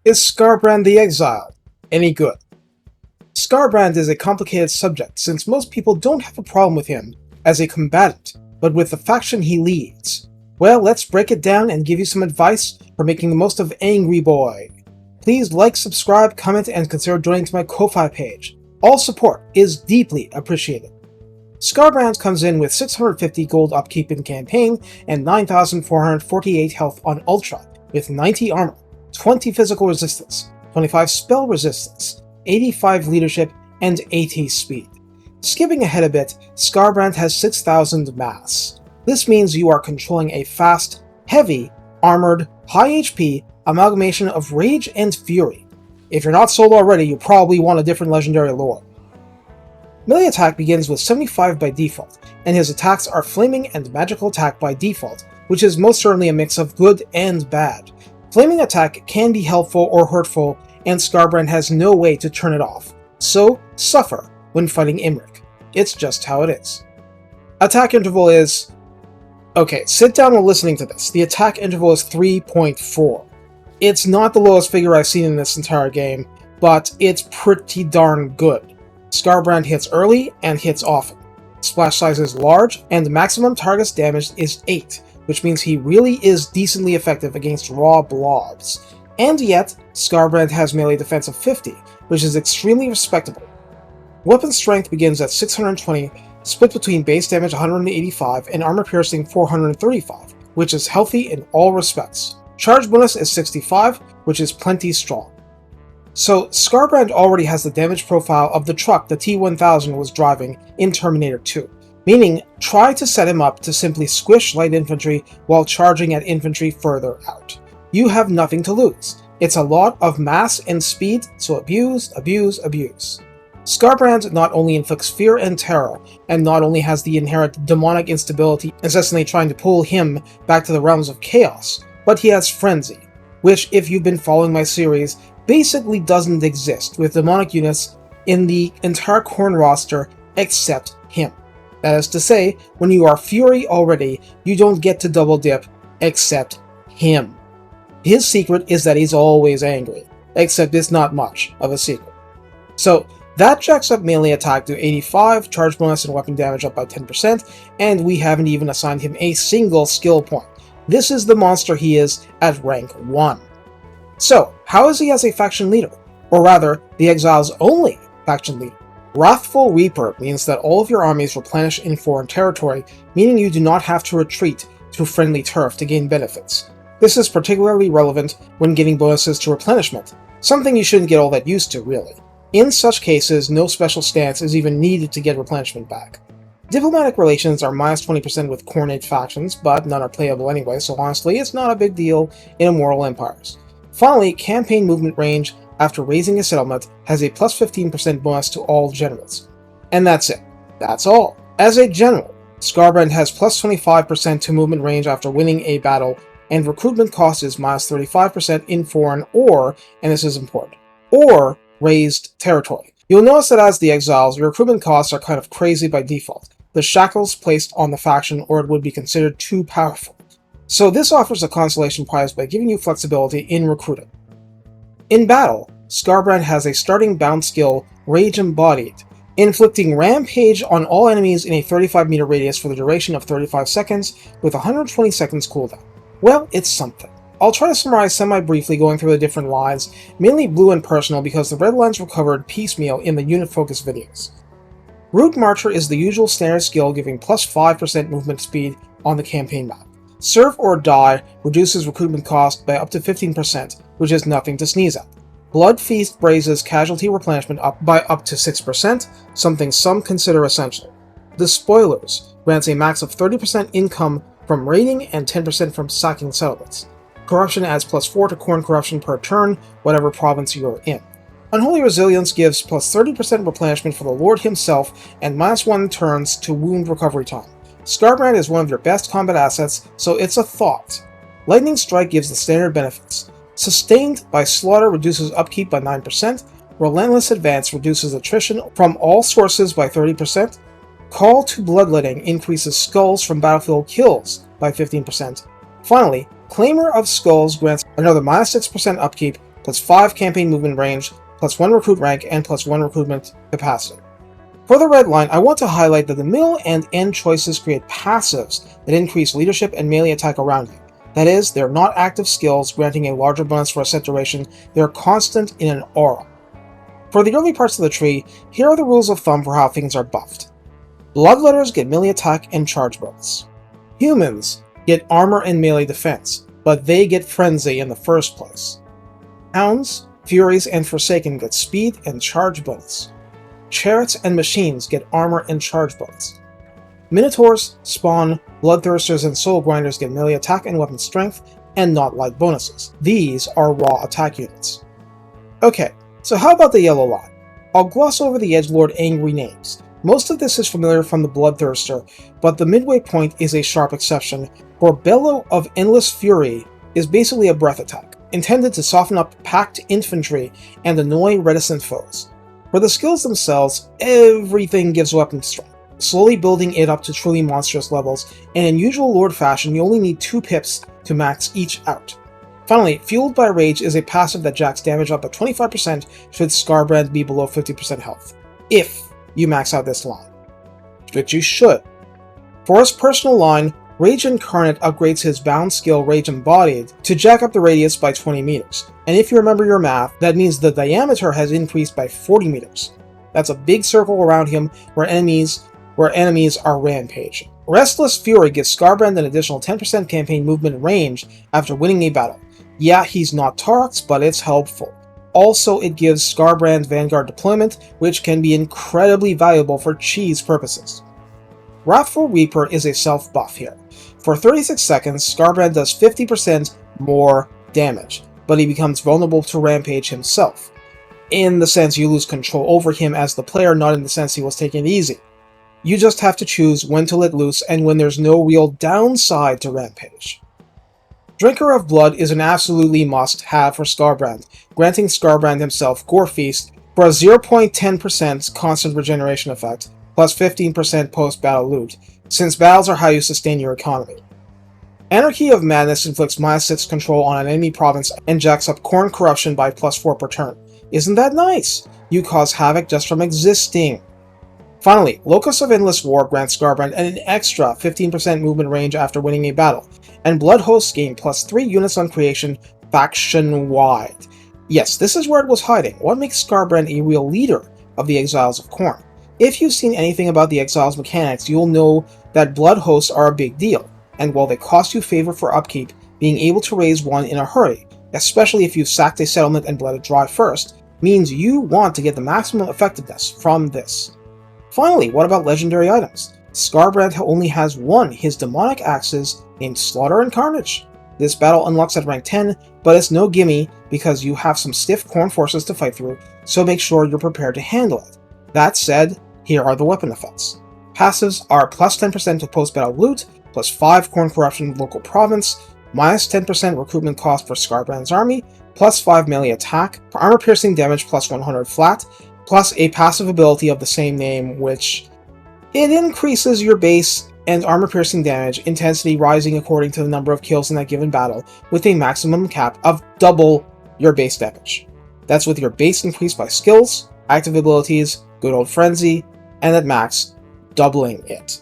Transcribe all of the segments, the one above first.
Is Skarbrand the Exiled any good? Skarbrand is a complicated subject since most people don't have a problem with him as a combatant, but with the faction he leads. Well, let's break it down and give you some advice for making the most of Angry Boy. Please like, subscribe, comment, and consider joining to my Ko-Fi page. All support is deeply appreciated. Skarbrand comes in with 650 gold upkeep in campaign and 9,448 health on Ultra, with 90 armor, 20 physical resistance, 25 spell resistance, 85 leadership, and 80 speed. Skipping ahead a bit, Skarbrand has 6,000 mass. This means you are controlling a fast, heavy, armored, high HP amalgamation of Rage and Fury. If you're not sold already, you probably want a different legendary lore. Melee attack begins with 75 by default, and his attacks are Flaming and Magical attack by default, which is most certainly a mix of good and bad. Flaming attack can be helpful or hurtful, and Skarbrand has no way to turn it off, so suffer when fighting Imrik. It's just how it is. Attack interval is... Okay, sit down while listening to this. The attack interval is 3.4. It's not the lowest figure I've seen in this entire game, but it's pretty darn good. Skarbrand hits early and hits often. Splash size is large, and the maximum target's damage is 8, which means he really is decently effective against raw blobs. And yet, Skarbrand has melee defense of 50, which is extremely respectable. Weapon strength begins at 620, split between base damage 185 and armor piercing 435, which is healthy in all respects. Charge bonus is 65, which is plenty strong. So, Skarbrand already has the damage profile of the truck the T-1000 was driving in Terminator 2, meaning try to set him up to simply squish light infantry while charging at infantry further out. You have nothing to lose. It's a lot of mass and speed, so abuse, abuse, abuse. Skarbrand not only inflicts fear and terror, and not only has the inherent demonic instability incessantly trying to pull him back to the realms of chaos, but he has Frenzy, which, if you've been following my series, basically doesn't exist with demonic units in the entire Khorne roster except him. That is to say, when you are Fury already, you don't get to double dip except him. His secret is that he's always angry, except it's not much of a secret. So, that jacks up melee attack to 85, charge bonus and weapon damage up by 10%, and we haven't even assigned him a single skill point. This is the monster he is at rank 1. So, how is he as a faction leader? Or rather, the Exile's only faction leader. Wrathful Reaper means that all of your armies replenish in foreign territory, meaning you do not have to retreat to friendly turf to gain benefits. This is particularly relevant when getting bonuses to replenishment, something you shouldn't get all that used to, really. In such cases, no special stance is even needed to get replenishment back. Diplomatic relations are minus 20% with Khorne factions, but none are playable anyway, so honestly, it's not a big deal in Immoral Empires. Finally, campaign movement range after raising a settlement has a plus 15% bonus to all generals. And that's it. That's all. As a general, Skarbrand has plus 25% to movement range after winning a battle, and recruitment cost is minus 35% in foreign or, and this is important, or raised territory. You'll notice that as the Exiles, your recruitment costs are kind of crazy by default. The shackles placed on the faction or it would be considered too powerful. So this offers a consolation prize by giving you flexibility in recruiting. In battle, Skarbrand has a starting bound skill, Rage Embodied, inflicting Rampage on all enemies in a 35-meter radius for the duration of 35 seconds with 120 seconds cooldown. Well, it's something. I'll try to summarize semi-briefly going through the different lines, mainly blue and personal because the red lines were covered piecemeal in the unit-focused videos. Route Marcher is the usual standard skill giving plus 5% movement speed on the campaign map. Serve or Die reduces recruitment cost by up to 15%, which is nothing to sneeze at. Blood Feast raises casualty replenishment up by up to 6%, something some consider essential. The Spoilers grants a max of 30% income from raiding and 10% from sacking settlements. Corruption adds plus 4 to Khorne corruption per turn, whatever province you're in. Unholy Resilience gives plus 30% replenishment for the Lord himself and minus 1 turns to wound recovery time. Skarbrand is one of your best combat assets, so it's a thought. Lightning Strike gives the standard benefits. Sustained by Slaughter reduces upkeep by 9%, Relentless Advance reduces attrition from all sources by 30%, Call to Bloodletting increases skulls from battlefield kills by 15%. Finally, Claimer of Skulls grants another minus 6% upkeep plus 5 campaign movement range, plus 1 recruit rank, and plus 1 recruitment capacity. For the red line, I want to highlight that the middle and end choices create passives that increase leadership and melee attack around you. That is, they're not active skills granting a larger bonus for a set duration, they're constant in an aura. For the early parts of the tree, here are the rules of thumb for how things are buffed. Bloodletters get melee attack and charge bonus. Humans get armor and melee defense, but they get frenzy in the first place. Hounds, Furies, and Forsaken get speed and charge bonus. Chariots and Machines get armor and charge bonus. Minotaurs, Spawn, Bloodthirsters, and Soul Grinders get melee attack and weapon strength, and not light bonuses. These are raw attack units. Okay, so how about the yellow line? I'll gloss over the edgelord angry names. Most of this is familiar from the Bloodthirster, but the midway point is a sharp exception, for Bellow of Endless Fury is basically a breath attack, intended to soften up packed infantry and annoy reticent foes. For the skills themselves, everything gives weapon strength, slowly building it up to truly monstrous levels, and in usual Lord fashion, you only need 2 pips to max each out. Finally, Fueled by Rage is a passive that jacks damage up by 25% should Skarbrand be below 50% health, if you max out this line, which you should. For his personal line, Rage Incarnate upgrades his bound skill Rage Embodied to jack up the radius by 20 meters, and if you remember your math, that means the diameter has increased by 40 meters. That's a big circle around him where enemies are rampaging. Restless Fury gives Skarbrand an additional 10% campaign movement range after winning a battle. Yeah, he's not Taurox, but it's helpful. Also, it gives Skarbrand Vanguard deployment, which can be incredibly valuable for cheese purposes. Wrathful Reaper is a self-buff here. For 36 seconds, Skarbrand does 50% more damage, but he becomes vulnerable to Rampage himself. In the sense you lose control over him as the player, not in the sense he was taking it easy. You just have to choose when to let loose and when there's no real downside to Rampage. Drinker of Blood is an absolutely must-have for Skarbrand, granting Skarbrand himself Gore Feast for a 0.10% constant regeneration effect, plus 15% post-battle loot, since battles are how you sustain your economy. Anarchy of Madness inflicts -6 control on an enemy province and jacks up Khorne Corruption by +4 per turn. Isn't that nice? You cause havoc just from existing. Finally, Locus of Endless War grants Skarbrand an extra 15% movement range after winning a battle, and Blood Hosts gain +3 units on creation faction-wide. Yes, this is where it was hiding. What makes Skarbrand a real leader of the Exiles of Khorne? If you've seen anything about the Exiles mechanics, you'll know that Blood Hosts are a big deal, and while they cost you favor for upkeep, being able to raise one in a hurry, especially if you've sacked a settlement and bled it dry first, means you want to get the maximum effectiveness from this. Finally, what about legendary items? Skarbrand only has one, his demonic axes named Slaughter and Carnage. This battle unlocks at rank 10, but it's no gimme because you have some stiff Khorne forces to fight through, so make sure you're prepared to handle it. That said, here are the weapon effects. Passives are plus 10% to post-battle loot, plus 5 Khorne Corruption local province, minus 10% recruitment cost for Skarbrand's army, plus 5 melee attack, for armor-piercing damage plus 100 flat, plus a passive ability of the same name, which it increases your base and armor-piercing damage intensity rising according to the number of kills in that given battle, with a maximum cap of double your base damage. That's with your base increased by skills, active abilities, good old frenzy, and at max, doubling it.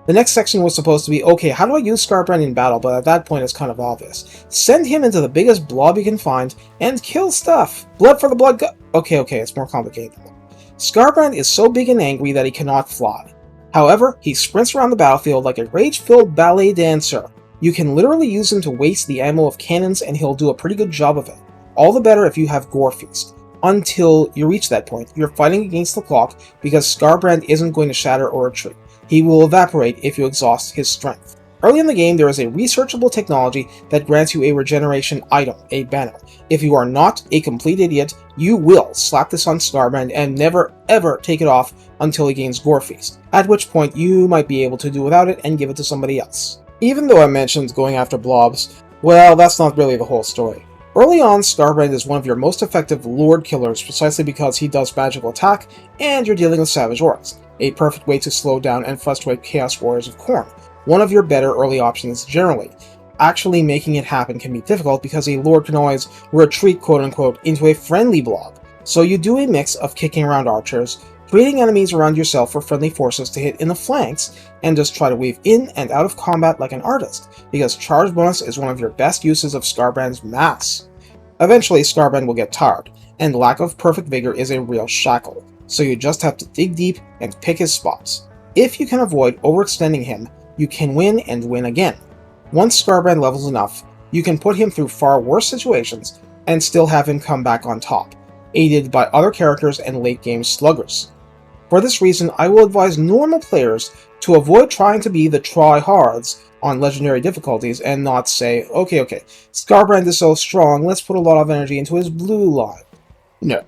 The next section was supposed to be, okay, how do I use Skarbrand in battle, but at that point it's kind of obvious. Send him into the biggest blob you can find, and kill stuff! Blood for the blood Okay, it's more complicated than that. Skarbrand is so big and angry that he cannot fly. However, he sprints around the battlefield like a rage-filled ballet dancer. You can literally use him to waste the ammo of cannons and he'll do a pretty good job of it. All the better if you have Gore Feast. Until you reach that point, you're fighting against the clock because Skarbrand isn't going to shatter or retreat. He will evaporate if you exhaust his strength. Early in the game, there is a researchable technology that grants you a regeneration item, a banner. If you are not a complete idiot, you will slap this on Skarbrand and never ever take it off until he gains Gore Feast, at which point you might be able to do without it and give it to somebody else. Even though I mentioned going after blobs, well, that's not really the whole story. Early on, Skarbrand is one of your most effective Lord killers precisely because he does magical attack and you're dealing with Savage Orcs, a perfect way to slow down and frustrate Chaos Warriors of Khorne, one of your better early options generally. actually making it happen can be difficult because a lord can always retreat quote-unquote into a friendly blob. So you do a mix of kicking around archers, creating enemies around yourself for friendly forces to hit in the flanks, and just try to weave in and out of combat like an artist, because charge bonus is one of your best uses of Skarbrand's mass. Eventually, Skarbrand will get tired, and lack of perfect vigor is a real shackle, so you just have to dig deep and pick his spots. If you can avoid overextending him, you can win and win again. Once Skarbrand levels enough, you can put him through far worse situations and still have him come back on top, aided by other characters and late-game sluggers. For this reason, I will advise normal players to avoid trying to be the try-hards on legendary difficulties and not say, okay, Skarbrand is so strong, let's put a lot of energy into his blue line. No.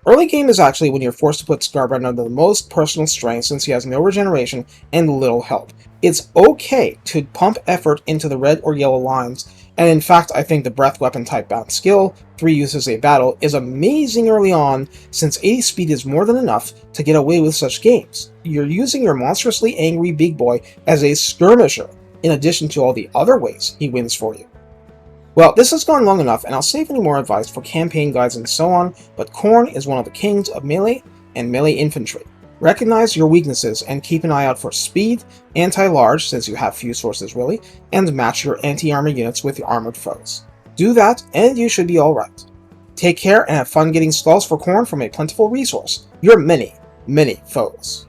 Early game is actually when you're forced to put Skarbrand under the most personal strain since he has no regeneration and little health. It's okay to pump effort into the red or yellow lines, and in fact I think the breath weapon type bound skill, 3 uses a battle, is amazing early on since 80 speed is more than enough to get away with such games. You're using your monstrously angry big boy as a skirmisher, in addition to all the other ways he wins for you. Well, this has gone long enough, and I'll save any more advice for campaign guides and so on, but Khorne is one of the kings of melee and melee infantry. Recognize your weaknesses and keep an eye out for speed, anti-large, since you have few sources really, and match your anti-armor units with your armored foes. Do that, and you should be alright. Take care and have fun getting skulls for Khorne from a plentiful resource, your many foes.